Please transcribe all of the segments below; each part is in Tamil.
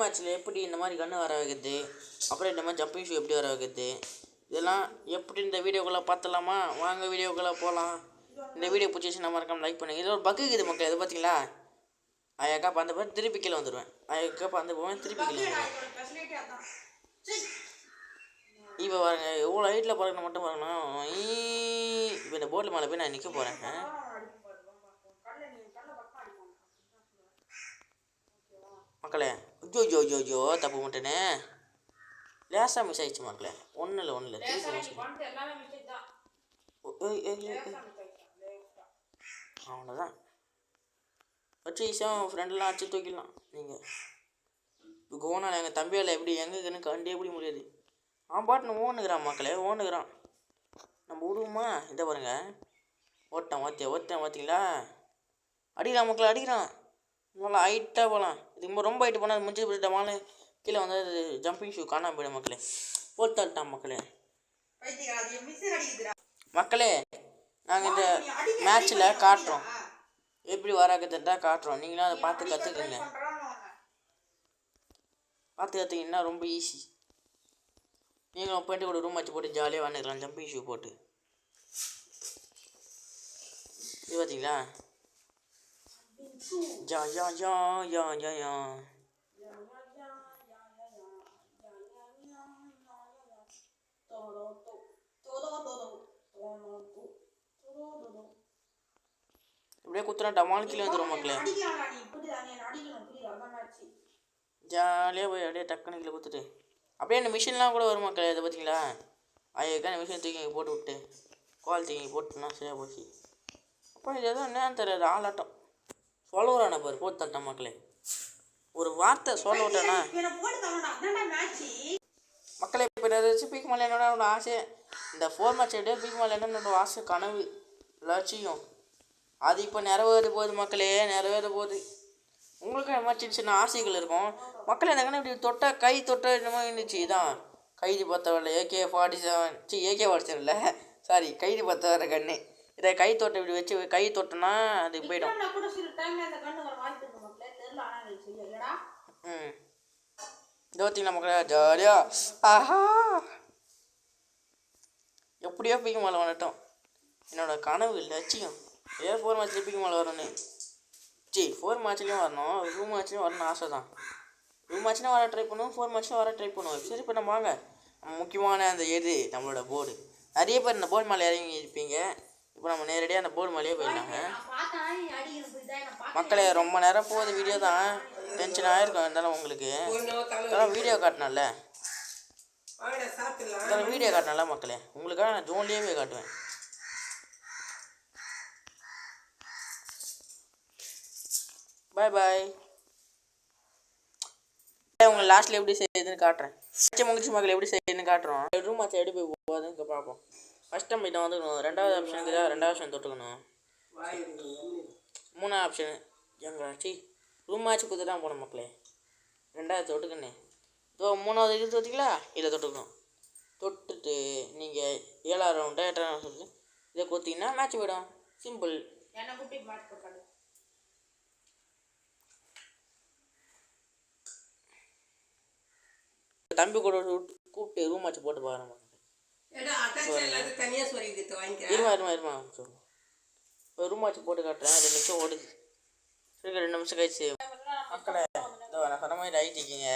மேட்ச்சில் எப்படி இந்த மாதிரி கன்று வர வைக்கிறது, அப்புறம் இந்த மாதிரி ஜம்பிங் ஷூ எப்படி வர வைக்கிறது, இதெல்லாம் எப்படி இந்த வீடியோக்குள்ளே பார்த்துலாமா? வாங்க வீடியோக்குள்ளே போகலாம். இந்த வீடியோ பிடிச்சிச்சுன்னா மறக்காம லைக் பண்ணுங்கள். இதில் ஒரு பக்கு இருக்குது மக்கள், எது பார்த்தீங்களா? அழகாக பந்து போய் திருப்பி கீழே வந்துடுவேன். அழகாக பந்து போவேன், திருப்பி கீழே வந்துடுவேன். இப்போ பாருங்க எவ்வளோ ஹைட்டில் பறக்கணும் மட்டும் பாருங்கண்ணா. இப்போ இந்த போட்டில் மேலே போய் நான் நிற்க போகிறேன். மக்களே ஜோ தப்பு மட்டுனே லேசாக மிஸ் ஆகிடுச்சு மக்களே. ஒன்றும் இல்லை அவ்வளோதான். வச்சு ஈஸியாக ஃப்ரெண்டெல்லாம் அடிச்சு தூக்கிடலாம். நீங்கள் இப்போ கோனால் எங்கள் தம்பியால் எப்படி எங்கன்னு கண்டே எப்படி முடியாது. பாட்டுன்னு ஓனுக்கிறான் மக்களே, ஓனுக்கிறான். நம்ம விடுவோமா? இதை பாருங்க, ஓட்டேன் பார்த்தீங்களா? அடிக்கிறான் மக்களே, அடிக்கிறான். நல்லா ஹைட்டாக போகலாம். இதுக்கு ரொம்ப ஹைட்டு போனால் முடிஞ்சு போயிட்டமானு கீழே வந்து ஜம்பிங் ஷூ காணாமல் போயிடும் மக்களே. போட்டான் மக்களே. மக்களே நாங்கள் இந்த மேட்ச்சில் காட்டுறோம், எப்படி வராக்குதுன்றா காட்டுறோம். நீங்களும் அதை பார்த்து கற்றுக்குங்க. பார்த்து கற்றுக்கிங்கன்னா ரொம்ப ஈஸி. நீங்களும் போய்ட்டு கூட ரூம் வச்சு போட்டு ஜாலியாக வந்துக்கலாம் ஜம்பிங் ஷூ போட்டு. இது பார்த்தீங்களா? ஜா யா யா யா யா யா இப்படியே குத்துனா டமால் கீழே வந்துடும் மக்களே. ஜாலியாக போய் அப்படியே டக்குனு கீழே குத்துட்டு அப்படியே அந்த மிஷின்லாம் கூட வரும் மக்களே. இதை பார்த்தீங்களா? ஐயாக்கா அந்த மிஷின் தூக்கி போட்டு விட்டு கால் தூக்கி போட்டுனா சரியாக போச்சு. அப்போ இது எதுவும் என்னன்னு தெரியாது, ஆளாட்டம் சொல்லுறான பாரு போட்டு தட்டான் மக்களே. ஒரு வார்த்தை சொல்ல விட்டேன்னா மக்களே. இப்போ ஏதாச்சும் பீக் மேலே என்னோட ஆசை, இந்த 4 மேட்ச் எப்படியோ பீக் மேலே என்னோட ஆசை, கனவு, லட்சியம், அது இப்போ நிறைவேற போகுது மக்களே, நிறைவேற போகுது. உங்களுக்கும் இந்த மாதிரி சின்ன சின்ன ஆசைகள் இருக்கும் மக்களே. இந்த கண்ணு இப்படி தொட்டால் கை தொட்ட இந்த மாதிரி இருந்துச்சு. இதான் கைது பத்தவரில் AK-47 AK-47 இல்லை சாரி, கைது பத்தவர கண்ணு. இதை கை தொட்டை இப்படி வச்சு கை தொட்டோன்னா அது போயிடும். இது பார்த்தீங்களா மக்களே, ஜாலியா ஆஹா எப்படியோ பீக்கு மேலே வந்துட்டோம். என்னோட கனவு லட்சியம் 4 மேட்ச்லேயும் பீக்கு மேலே வரணும். 4 மேட்ச்லேயும் வரணும், ரூம் மேட்ச்லேயும் வரணும்னு ஆசை தான். ரூம் மேட்ச்னா வர ட்ரை பண்ணுவோம், 4 மேட்ச்லாம் வர ட்ரை பண்ணுவோம். சரி இப்போ நம்ம வாங்க முக்கியமான அந்த எது நம்மளோட போர்டு. நிறைய பேர் இந்த போர்டு மேலே இறங்கி இருப்பீங்க. இப்போ நம்ம நேரடியாக அந்த போர்டு மேலேயே போயிடலாங்க மக்களே. ரொம்ப நேரம் போகுது வீடியோ தான், டென்ஷன் ஆகிருக்கும். இருந்தாலும் உங்களுக்கு வீடியோ காட்டினால மக்களே, உங்களுக்காக நான் ஜோன்லேயே போய் காட்டுவேன். பாய் பாய். உங்களை லாஸ்ட்டில் எப்படி செய்யுதுன்னு காட்டுறேன். முடிச்சு மக்கள் எப்படி செய்யுதுன்னு காட்டுறோம். ரூம் மேட்ச் எப்படி போய் போகுதுன்னு பார்ப்போம். ஃபஸ்ட் டைம் இதை வந்துக்கணும். 2வது ஆப்ஷன் இருக்குதா, 2வது ஆப்ஷன் தொட்டுக்கணும். 3வது ஆப்ஷன் எங்காச்சி ரூம் மேட்ச் கொடுத்து தான் போகணும் மக்களே. 2வது தொட்டுக்கண்ணே. இதோ 3வது இது தொட்டிங்களா, இதில் தொட்டுக்கணும். தொட்டுட்டு நீங்கள் 7வது ரவுண்டா 8வது ரவுண்ட் சொல்லி இதை கொடுத்தீங்கன்னா மேட்ச் போயிடும். சிம்பிள். தம்பி கூட கூப்பிட்டு ரூம் மேட்ச் போட்டு பாருங்க. இருமா இப்போ ரூம் மேட்ச் போட்டு காட்டுறேன். 2 நிமிஷம் ஓடுது. 2 நிமிஷம் கழிச்சு மக்களே இதோ நான் சொன்ன மாதிரி அழிச்சிக்கிங்க.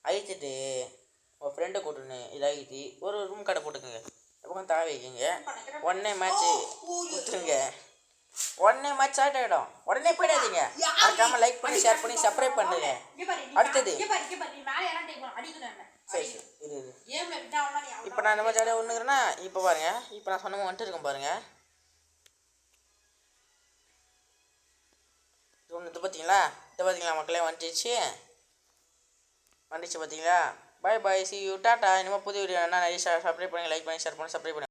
அழிச்சிட்டு உங்கள் ஃப்ரெண்டை கூட்டுன்னு இதை அழிச்சி ஒரு ரூம் கடை போட்டுக்கோங்க. எப்போ தாவி வைக்கிங்க. உடனே மேட்ச்சு கொடுத்துருங்க. உடனே மேட்ச் ஸ்டார்ட் ஆகிடும். உடனே போயிடாதீங்க. மறக்காம லைக் பண்ணி ஷேர் பண்ணி சப்ஸ்கிரைப் பண்ணுங்க. அடுத்தது சரி இது இப்போ நான் இந்த மாதிரி ஜாலியாக ஒன்றுங்கிறேன்னா இப்போ பாருங்க. இப்போ நான் சொன்ன வந்துட்டு இருக்கேன் பாருங்க. இது பார்த்தீங்களா மக்களே, வந்துச்சு பார்த்தீங்களா? பாய் பாய், சி யூ, டாட்டா. இனிமேல் புது வீடியோ என்ன நிறைய சப்ஸ்கிரைப் பண்ணுங்க, லைக் பண்ணி ஷேர் பண்ணி சப்ஸ்கிரைப் பண்ணுங்க.